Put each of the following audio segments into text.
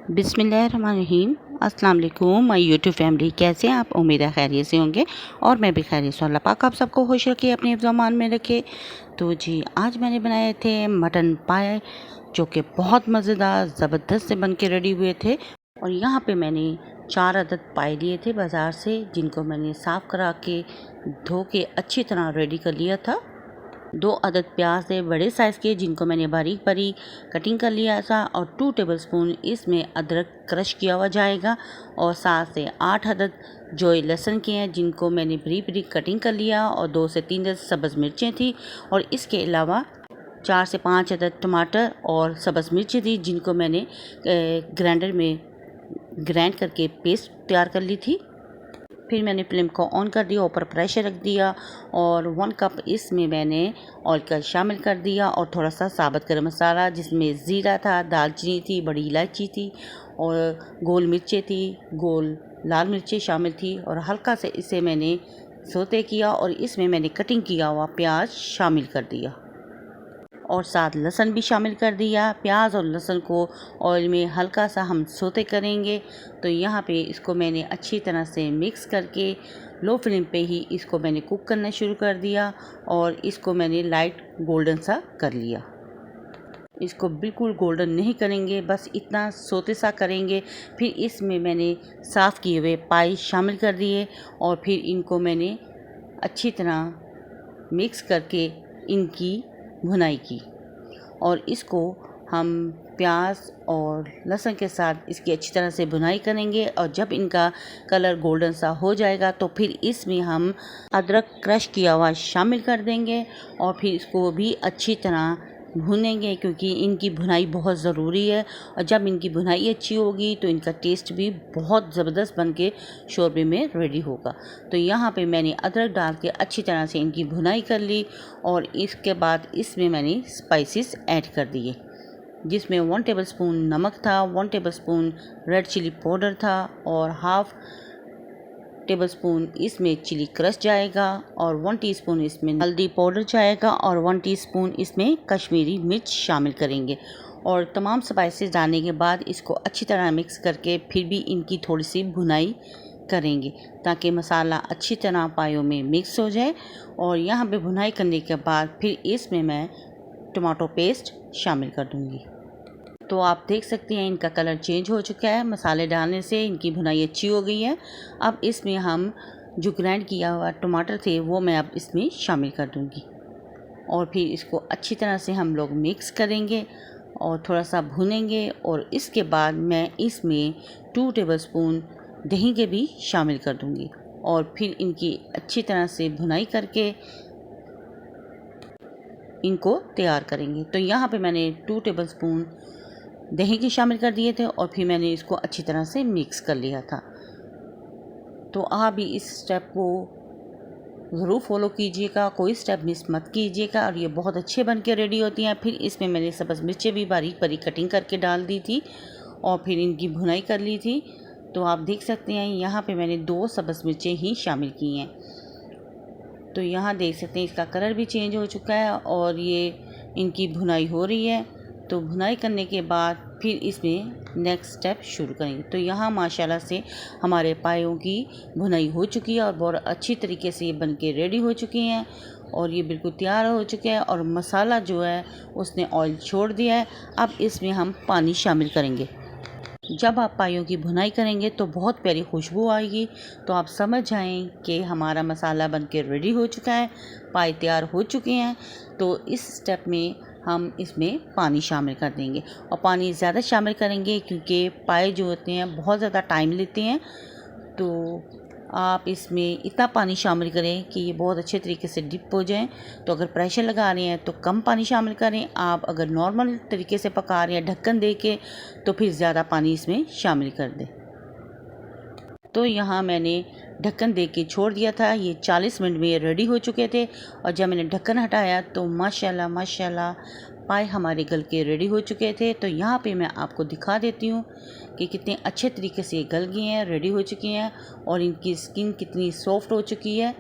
बिस्मिल्लाहिर्रहमानिर्रहीम। अस्सलाम वालेकुम माय यूट्यूब फैमिली, कैसे हैं आप? उम्मीद है खैरियत से होंगे और मैं भी खैरियत से। अल्लाह पाक आप सबको खुश रखे, अपने हिफ्ज़-ओ-अमान में रखे। तो जी आज मैंने बनाए थे मटन पाए, जो कि बहुत मज़ेदार ज़बरदस्त से बन के रेडी हुए थे। और यहाँ पे मैंने 4 अदद पाए लिए थे बाज़ार से, जिनको मैंने साफ़ करा के धो के अच्छी तरह रेडी कर लिया था। 2 अदद प्याज थे बड़े साइज़ के, जिनको मैंने बारीक बारीक कटिंग कर लिया था। और 2 टेबलस्पून इसमें अदरक क्रश किया हुआ जाएगा। और 7 से 8 अदद जो लहसुन के हैं, जिनको मैंने बारीक बारीक कटिंग कर लिया। और 2 से 3 अदद सब्ज़ मिर्चें थी। और इसके अलावा 4 से 5 अदद टमाटर और सब्ज़ मिर्चें थी, जिनको मैंने ग्राइंडर में ग्राइंड करके पेस्ट तैयार कर ली थी। फिर मैंने फ्लेम को ऑन कर दिया, ऊपर प्रेशर रख दिया और 1 कप इसमें मैंने ऑयल का शामिल कर दिया। और थोड़ा सा साबुत गरम मसाला, जिसमें ज़ीरा था, दालचीनी थी, बड़ी इलायची थी और गोल मिर्चें थी, गोल लाल मिर्चें शामिल थी। और हल्का से इसे मैंने सौते किया और इसमें मैंने कटिंग किया हुआ प्याज शामिल कर दिया और साथ लहसुन भी शामिल कर दिया। प्याज और लहसुन को ऑयल में हल्का सा हम सौते करेंगे। तो यहाँ पे इसको मैंने अच्छी तरह से मिक्स करके लो फ्लेम पे ही इसको मैंने कुक करना शुरू कर दिया। और इसको मैंने लाइट गोल्डन सा कर लिया। इसको बिल्कुल गोल्डन नहीं करेंगे, बस इतना सोते सा करेंगे। फिर इसमें मैंने साफ़ किए हुए पाई शामिल कर दिए और फिर इनको मैंने अच्छी तरह मिक्स करके इनकी भुनाई की। और इसको हम प्याज और लहसुन के साथ इसकी अच्छी तरह से भुनाई करेंगे। और जब इनका कलर गोल्डन सा हो जाएगा तो फिर इसमें हम अदरक क्रश किया हुआ शामिल कर देंगे और फिर इसको भी अच्छी तरह भुनेंगे, क्योंकि इनकी भुनाई बहुत ज़रूरी है। और जब इनकी भुनाई अच्छी होगी तो इनका टेस्ट भी बहुत ज़बरदस्त बन के शोरबे में रेडी होगा। तो यहाँ पे मैंने अदरक डाल के अच्छी तरह से इनकी भुनाई कर ली। और इसके बाद इसमें मैंने स्पाइसेस ऐड कर दिए, जिसमें 1 टेबलस्पून नमक था, 1 टेबलस्पून रेड चिली पाउडर था और हाफ़ टेबलस्पून इसमें चिली क्रश जाएगा और 1 टीस्पून इसमें हल्दी पाउडर जाएगा और 1 टीस्पून इसमें कश्मीरी मिर्च शामिल करेंगे। और तमाम स्पाइसेस डालने के बाद इसको अच्छी तरह मिक्स करके फिर भी इनकी थोड़ी सी भुनाई करेंगे, ताकि मसाला अच्छी तरह पायों में मिक्स हो जाए। और यहाँ पे भुनाई करने के बाद फिर इसमें मैं टमाटो पेस्ट शामिल कर दूँगी। तो आप देख सकते हैं इनका कलर चेंज हो चुका है, मसाले डालने से इनकी भुनाई अच्छी हो गई है। अब इसमें हम जो ग्राइंड किया हुआ टमाटर थे वो मैं अब इसमें शामिल कर दूंगी और फिर इसको अच्छी तरह से हम लोग मिक्स करेंगे और थोड़ा सा भुनेंगे। और इसके बाद मैं इसमें 2 टेबलस्पून दही के भी शामिल कर दूंगी और फिर इनकी अच्छी तरह से भुनाई करके इनको तैयार करेंगे। तो यहाँ पे मैंने 2 टेबलस्पून दही के शामिल कर दिए थे और फिर मैंने इसको अच्छी तरह से मिक्स कर लिया था। तो आप भी इस स्टेप को ज़रूर फॉलो कीजिएगा, कोई स्टेप मिस मत कीजिएगा। और ये बहुत अच्छे बन के रेडी होती हैं। फिर इसमें मैंने सब्ज़ मिर्चें भी बारीक बारीक कटिंग करके डाल दी थी और फिर इनकी भुनाई कर ली थी। तो आप देख सकते हैं यहाँ पे मैंने 2 सब्ज़ मिर्चें ही शामिल की हैं। तो यहाँ देख सकते हैं इसका कलर भी चेंज हो चुका है और ये इनकी भुनाई हो रही है। तो भुनाई करने के बाद फिर इसमें नेक्स्ट स्टेप शुरू करेंगे। तो यहाँ माशाल्लाह से हमारे पायों की भुनाई हो चुकी है और बहुत अच्छी तरीके से ये बन के रेडी हो चुकी हैं और ये बिल्कुल तैयार हो चुके हैं। और मसाला जो है उसने ऑयल छोड़ दिया है। अब इसमें हम पानी शामिल करेंगे। जब आप पायों की भुनाई करेंगे तो बहुत प्यारी खुशबू आएगी। तो आप समझ जाएं कि हमारा मसाला बन के रेडी हो चुका है, पाए तैयार हो चुके हैं। तो इस स्टेप में हम इसमें पानी शामिल कर देंगे और पानी ज़्यादा शामिल करेंगे क्योंकि पाए जो होते हैं बहुत ज़्यादा टाइम लेते हैं। तो आप इसमें इतना पानी शामिल करें कि ये बहुत अच्छे तरीके से डिप हो जाएं। तो अगर प्रेशर लगा रहे हैं तो कम पानी शामिल करें। आप अगर नॉर्मल तरीके से पका रहे हैं ढक्कन दे के तो फिर ज़्यादा पानी इसमें शामिल कर दें। तो यहाँ मैंने ढक्कन दे के छोड़ दिया था। ये 40 मिनट में ये रेडी हो चुके थे और जब मैंने ढक्कन हटाया तो माशाल्लाह माशाल्लाह पाए हमारे गल के रेडी हो चुके थे। तो यहाँ पे मैं आपको दिखा देती हूँ कि कितने अच्छे तरीके से गल गए हैं, रेडी हो चुकी हैं और इनकी स्किन कितनी सॉफ्ट हो चुकी है।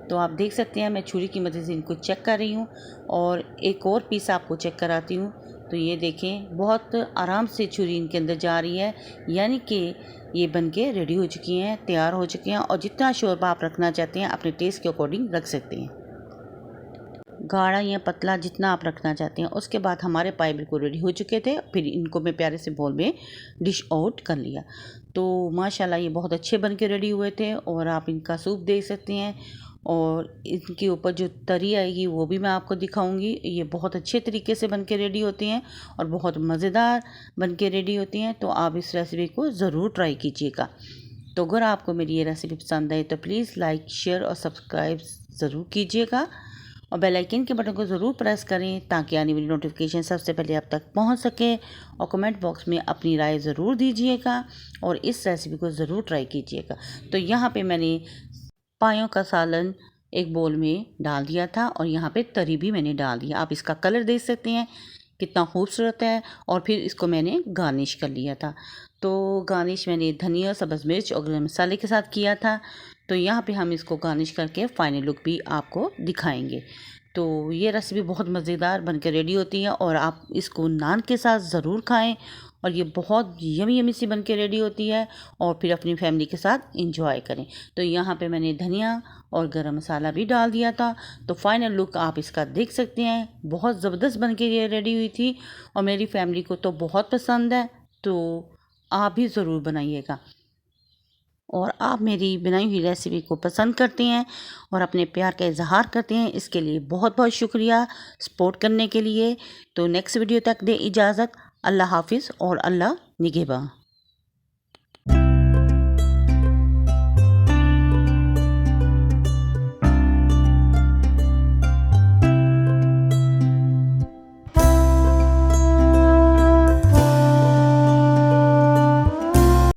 तो आप देख सकते हैं मैं छुरी की मदद से इनको चेक कर रही हूँ और एक और पीस आपको चेक कराती हूँ। तो ये देखें बहुत आराम से छुरी इनके अंदर जा रही है, यानी कि ये बनके रेडी हो चुकी हैं, तैयार हो चुकी हैं। और जितना शोरबा आप रखना चाहते हैं अपने टेस्ट के अकॉर्डिंग रख सकते हैं, गाढ़ा या पतला जितना आप रखना चाहते हैं। उसके बाद हमारे पाए बिल्कुल रेडी हो चुके थे। फिर इनको मैं प्यारे से बोल में डिश आउट कर लिया। तो माशाल्लाह ये बहुत अच्छे बन के रेडी हुए थे। और आप इनका सूप देख सकते हैं, और इनके ऊपर जो तरी आएगी वो भी मैं आपको दिखाऊंगी। ये बहुत अच्छे तरीके से बन के रेडी होती हैं और बहुत मज़ेदार बन के रेडी होती हैं। तो आप इस रेसिपी को ज़रूर ट्राई कीजिएगा। तो अगर आपको मेरी ये रेसिपी पसंद आए तो प्लीज़ लाइक, शेयर और सब्सक्राइब ज़रूर कीजिएगा, और बेल आइकन के बटन को ज़रूर प्रेस करें ताकि आने वाली नोटिफिकेशन सबसे पहले आप तक पहुंच सके। और कमेंट बॉक्स में अपनी राय ज़रूर दीजिएगा और इस रेसिपी को ज़रूर ट्राई कीजिएगा। तो यहाँ पे मैंने पायों का सालन एक बोल में डाल दिया था, और यहाँ पे तरी भी मैंने डाल दिया। आप इसका कलर देख सकते हैं कितना खूबसूरत है। और फिर इसको मैंने गार्निश कर लिया था। तो गार्निश मैंने धनिया, सब्ज़ मिर्च और गरम मसाले के साथ किया था। तो यहाँ पे हम इसको गार्निश करके फाइनल लुक भी आपको दिखाएंगे। तो ये रेसिपी बहुत मज़ेदार बनकर रेडी होती है, और आप इसको नान के साथ ज़रूर खाएं। और ये बहुत यमी यमी सी बनके रेडी होती है, और फिर अपनी फैमिली के साथ इंजॉय करें। तो यहाँ पे मैंने धनिया और गरम मसाला भी डाल दिया था। तो फाइनल लुक आप इसका देख सकते हैं, बहुत ज़बरदस्त बनके ये रेडी हुई थी, और मेरी फैमिली को तो बहुत पसंद है। तो आप भी ज़रूर बनाइएगा, और आप मेरी बनाई हुई रेसिपी को पसंद करते हैं और अपने प्यार का इजहार करते हैं, इसके लिए बहुत बहुत शुक्रिया सपोर्ट करने के लिए। तो नेक्स्ट वीडियो तक दे इजाज़त। अल्लाह हाफिज़ और अल्लाह निगहबान।